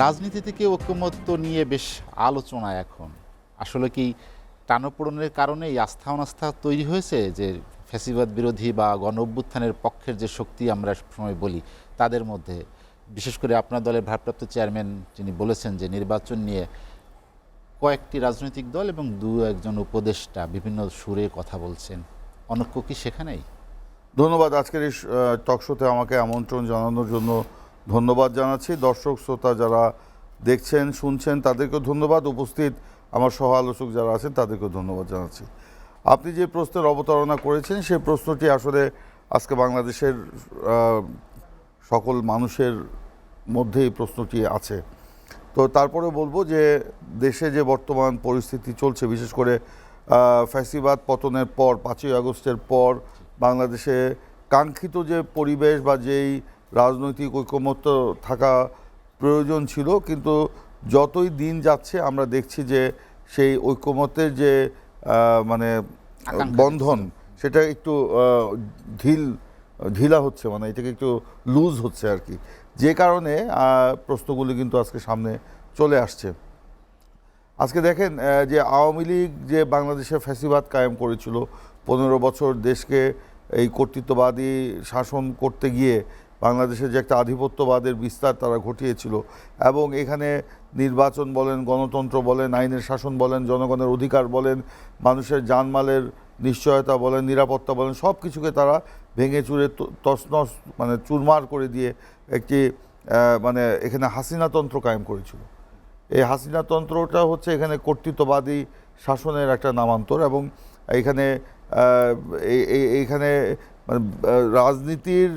রাজনীতি থেকে ঐকমত্য নিয়ে বেশ আলোচনা এখন। আসলে কি টানাপোড়েনের কারণে এই আস্থা অনাস্থা তৈরি হয়েছে যে ফ্যাসিবাদ বিরোধী বা গণ অভ্যুত্থানের পক্ষের যে শক্তি আমরা সময় বলি তাদের মধ্যে, বিশেষ করে আপনার দলের ভারপ্রাপ্ত চেয়ারম্যান যিনি বলেছেন যে নির্বাচন নিয়ে কয়েকটি রাজনৈতিক দল এবং একজন উপদেষ্টা বিভিন্ন সুরে কথা বলছেন, অনৈক্য কি সেখানেই? ধন্যবাদ। আজকের এই টক শোতে আমাকে আমন্ত্রণ জানানোর জন্য ধন্যবাদ জানাচ্ছি। দর্শক শ্রোতা যারা দেখছেন শুনছেন তাদেরকেও ধন্যবাদ, উপস্থিত আমার সহ আলোচক যারা আছেন তাদেরকেও ধন্যবাদ জানাচ্ছি। আপনি যে প্রশ্নের অবতারণা করেছেন সেই প্রশ্নটি আসলে আজকে বাংলাদেশের সকল মানুষের মধ্যে এই প্রশ্নটি আছে। তো তারপরে বলবো যে দেশে যে বর্তমান পরিস্থিতি চলছে, বিশেষ করে ফ্যাসিবাদ পতনের পর 5ই আগস্টের পর বাংলাদেশে কাঙ্ক্ষিত যে পরিবেশ বা যেই রাজনৈতিক ঐকমত্য থাকা প্রয়োজন ছিল, কিন্তু যতই দিন যাচ্ছে আমরা দেখছি যে সেই ঐকমত্যের যে মানে বন্ধন সেটা একটু ঢিলা হচ্ছে, মানে এটাকে একটু লুজ হচ্ছে আর কি, যে কারণে প্রশ্নগুলি কিন্তু আজকে সামনে চলে আসছে। আজকে দেখেন যে আওয়ামী লীগ যে বাংলাদেশে ফ্যাসিবাদ কায়েম করেছিল, 15 বছর দেশকে এই কর্তৃত্ববাদী শাসন করতে গিয়ে বাংলাদেশে যে একটা আধিপত্যবাদের বিস্তার তারা ঘটিয়েছিল, এবং এখানে নির্বাচন বলেন, গণতন্ত্র বলেন, আইনের শাসন বলেন, জনগণের অধিকার বলেন, মানুষের জানমালের নিশ্চয়তা বলেন, নিরাপত্তা বলেন, সব কিছুকে তারা ভেঙে চুরে তছনছ মানে চুরমার করে দিয়ে একটি মানে এখানে হাসিনাতন্ত্র কায়েম করেছিল। এই হাসিনাতন্ত্রটা হচ্ছে এখানে কর্তৃত্ববাদী শাসনের একটা নামান্তর, এবং এইখানে মানে রাজনীতির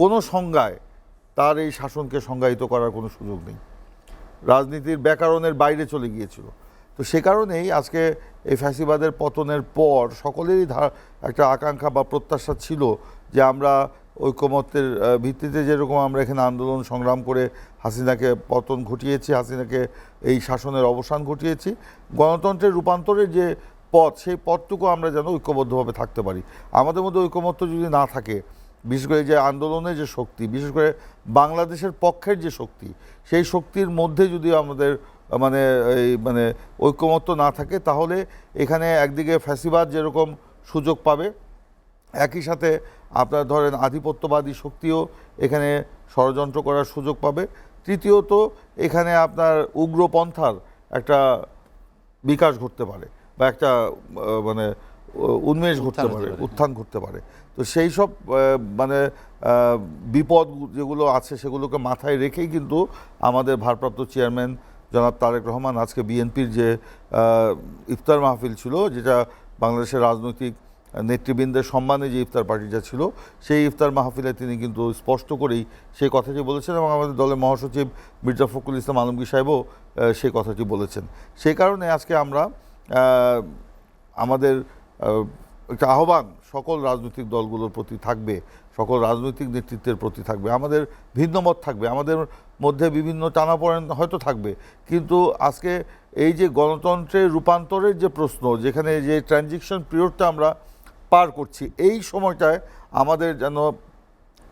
কোনো সংজ্ঞায় তার এই শাসনকে সংজ্ঞায়িত করার কোনো সুযোগ নেই, রাজনীতির ব্যাকরণের বাইরে চলে গিয়েছিল। তো সে কারণেই আজকে এই ফ্যাসিবাদের পতনের পর সকলেরই একটা আকাঙ্ক্ষা বা প্রত্যাশা ছিল যে আমরা ঐকমত্যের ভিত্তিতে, যেরকম আমরা এখানে আন্দোলন সংগ্রাম করে হাসিনাকে পতন ঘটিয়েছি, হাসিনাকে এই শাসনের অবসান ঘটিয়েছি, গণতন্ত্রের রূপান্তরের যে পথ, সেই পথটুকু আমরা যেন ঐক্যবদ্ধভাবে থাকতে পারি। আমাদের মধ্যে ঐকমত্য যদি না থাকে, বিশেষ করে যে আন্দোলনের যে শক্তি, বিশেষ করে বাংলাদেশের পক্ষের যে শক্তি, সেই শক্তির মধ্যে যদি আমাদের মানে ঐকমত্য না থাকে, তাহলে এখানে একদিকে ফ্যাসিবাদ যেরকম সুযোগ পাবে, একই সাথে আপনার ধরেন আধিপত্যবাদী শক্তিও এখানে ষড়যন্ত্র করার সুযোগ পাবে। তৃতীয়ত এখানে আপনার উগ্রপন্থার একটা বিকাশ ঘটতে পারে বা একটা মানে উন্মেষ ঘটতে পারে, উত্থান ঘটতে পারে। তো সেই সব মানে বিপদ যেগুলো আছে সেগুলোকে মাথায় রেখেই কিন্তু আমাদের ভারপ্রাপ্ত চেয়ারম্যান জনাব তারেক রহমান আজকে বিএনপির যে ইফতার মাহফিল ছিল, যেটা বাংলাদেশের রাজনৈতিক নেতৃবৃন্দের সম্মানে যে ইফতার পার্টিটা ছিল, সেই ইফতার মাহফিলে তিনি কিন্তু স্পষ্ট করেই সেই কথাটি বলেছেন, এবং আমাদের দলের মহাসচিব মির্জা ফখরুল ইসলাম আলমগীর সাহেবও সেই কথাটি বলেছেন। সেই কারণে আজকে আমরা আমাদের একটা আহ্বান সকল রাজনৈতিক দলগুলোর প্রতি থাকবে, সকল রাজনৈতিক নেতৃত্বের প্রতি থাকবে। আমাদের ভিন্নমত থাকবে, আমাদের মধ্যে বিভিন্ন টানাপোড়েন হয়তো থাকবে, কিন্তু আজকে এই যে গণতন্ত্রের রূপান্তরের যে প্রশ্ন, যেখানে যে ট্রানজিশন পিরিয়ডটা আমরা পার করছি, এই সময়টায় আমাদের যেন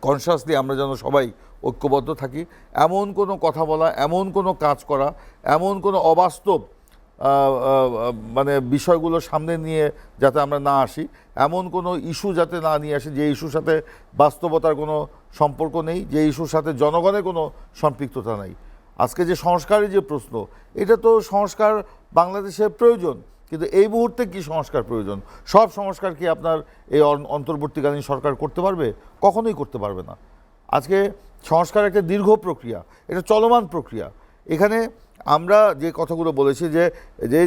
কনসাসলি আমরা যেন সবাই ঐক্যবদ্ধ থাকি, এমন কোনো কথা বলা, এমন কোনো কাজ করা, এমন কোনো অবাস্তব মানে বিষয়গুলো সামনে নিয়ে যাতে আমরা না আসি, এমন কোনো ইস্যু যাতে না নিয়ে আসি যে ইস্যুর সাথে বাস্তবতার কোনো সম্পর্ক নেই, যে ইস্যুর সাথে জনগণের কোনো সম্পৃক্ততা নেই। আজকে যে সংস্কারের যে প্রশ্ন, এটা তো সংস্কার বাংলাদেশের প্রয়োজন, কিন্তু এই মুহূর্তে কি সংস্কার প্রয়োজন? সব সংস্কার কি আপনার এই অন্তর্বর্তীকালীন সরকার করতে পারবে? কখনোই করতে পারবে না। আজকে সংস্কার একটা দীর্ঘ প্রক্রিয়া, এটা চলমান প্রক্রিয়া। এখানে আমরা যে কথাগুলো বলেছি যে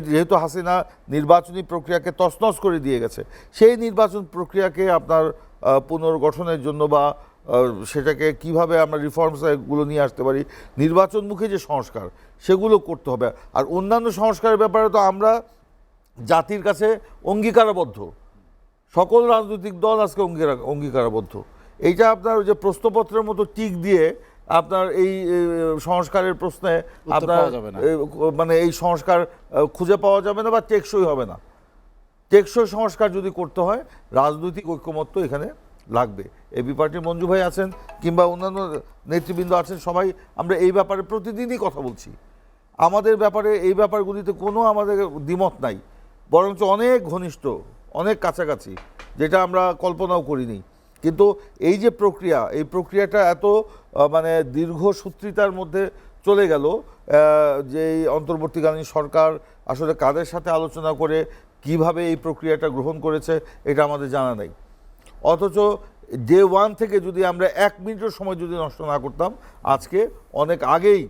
যেহেতু হাসিনা নির্বাচনী প্রক্রিয়াকে তছনছ করে দিয়ে গেছে, সেই নির্বাচন প্রক্রিয়াকে আপনার পুনর্গঠনের জন্য বা সেটাকে কিভাবে আমরা রিফর্মসগুলো নিয়ে আসতে পারি, নির্বাচনমুখী যে সংস্কার সেগুলো করতে হবে। আর অন্যান্য সংস্কারের ব্যাপারে তো আমরা জাতির কাছে অঙ্গীকারাবদ্ধ, সকল রাজনৈতিক দল আজকে অঙ্গীকারাবদ্ধ। এইটা আপনার ওই যে প্রশ্নপত্রের মতো টিক দিয়ে আপনার এই সংস্কারের প্রশ্নে আপনার মানে এই সংস্কার খুঁজে পাওয়া যাবে না বা টেকসই হবে না। টেকসই সংস্কার যদি করতে হয়, রাজনৈতিক ঐক্যমত্য এখানে লাগবে। এবি পার্টির মঞ্জু ভাই আছেন কিংবা অন্যান্য নেতৃবৃন্দ আছেন, সবাই আমরা এই ব্যাপারে প্রতিদিনই কথা বলছি। আমাদের ব্যাপারে এই ব্যাপারগুলিতে কোনো আমাদের দ্বিমত নাই, বরঞ্চ অনেক ঘনিষ্ঠ, অনেক কাছাকাছি, যেটা আমরা কল্পনাও করিনি। কিন্তু এই যে প্রক্রিয়া, এই প্রক্রিয়াটা এত মানে দীর্ঘসূত্রিতার মধ্যে চলে গেল, যে এই অন্তর্বর্তীকালীন সরকার আসলে কাদের সাথে আলোচনা করে কিভাবে এই প্রক্রিয়াটা গ্রহণ করেছে এটা আমাদের জানা নাই। অথচ ডে ওয়ান থেকে যদি আমরা 1 মিনিটের সময় যদি নষ্ট না করতাম, আজকে অনেক আগেই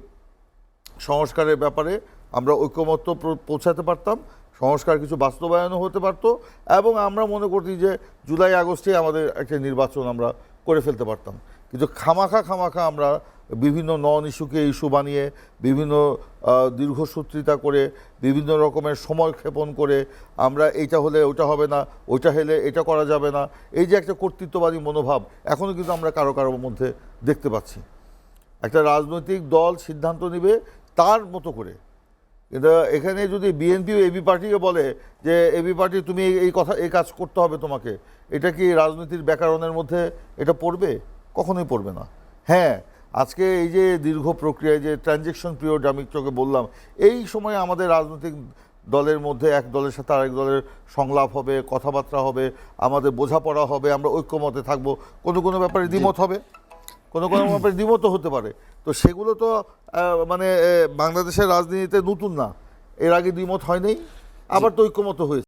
সংস্কারের ব্যাপারে আমরা ঐকমত্য পৌঁছাতে পারতাম, সংস্কার কিছু বাস্তবায়নও হতে পারত, এবং আমরা মনে করছি যে জুলাই আগস্টে আমাদের একটা নির্বাচন আমরা করে ফেলতে পারতাম। কিন্তু খামাখা আমরা বিভিন্ন নন ইস্যুকে ইস্যু বানিয়ে, বিভিন্ন দীর্ঘসূত্রিতা করে, বিভিন্ন রকমের সময় ক্ষেপণ করে, আমরা এইটা হলে ওটা হবে না, ওইটা হলে এটা করা যাবে না, এই যে একটা কর্তৃত্ববাদী মনোভাব এখনও কিন্তু আমরা কারো মধ্যে দেখতে পাচ্ছি। একটা রাজনৈতিক দল সিদ্ধান্ত নেবে তার মতো করে, কিন্তু এখানে যদি বিএনপি ও এবি পার্টিকে বলে যে এবি পার্টি তুমি এই কাজ করতে হবে তোমাকে, এটা কি রাজনীতির ব্যাকরণের মধ্যে এটা পড়বে? কখনোই পড়বে না। হ্যাঁ, আজকে এই যে দীর্ঘ প্রক্রিয়ায় যে ট্রানজেকশন পিরিয়ড আমি তোকে বললাম, এই সময় আমাদের রাজনৈতিক দলের মধ্যে এক দলের সাথে আরেক দলের সংলাপ হবে, কথাবার্তা হবে, আমাদের বোঝাপড়া হবে, আমরা ঐক্যমতে থাকবো, কোনো ব্যাপারে দ্বিমত হবে, কোনো ব্যাপারে দ্বিমতও হতে পারে। তো সেগুলো তো মানে বাংলাদেশের রাজনীতিতে নতুন না, এর আগে দ্বিমত হয়নি, আবার তো ঐক্যমত হয়েছে।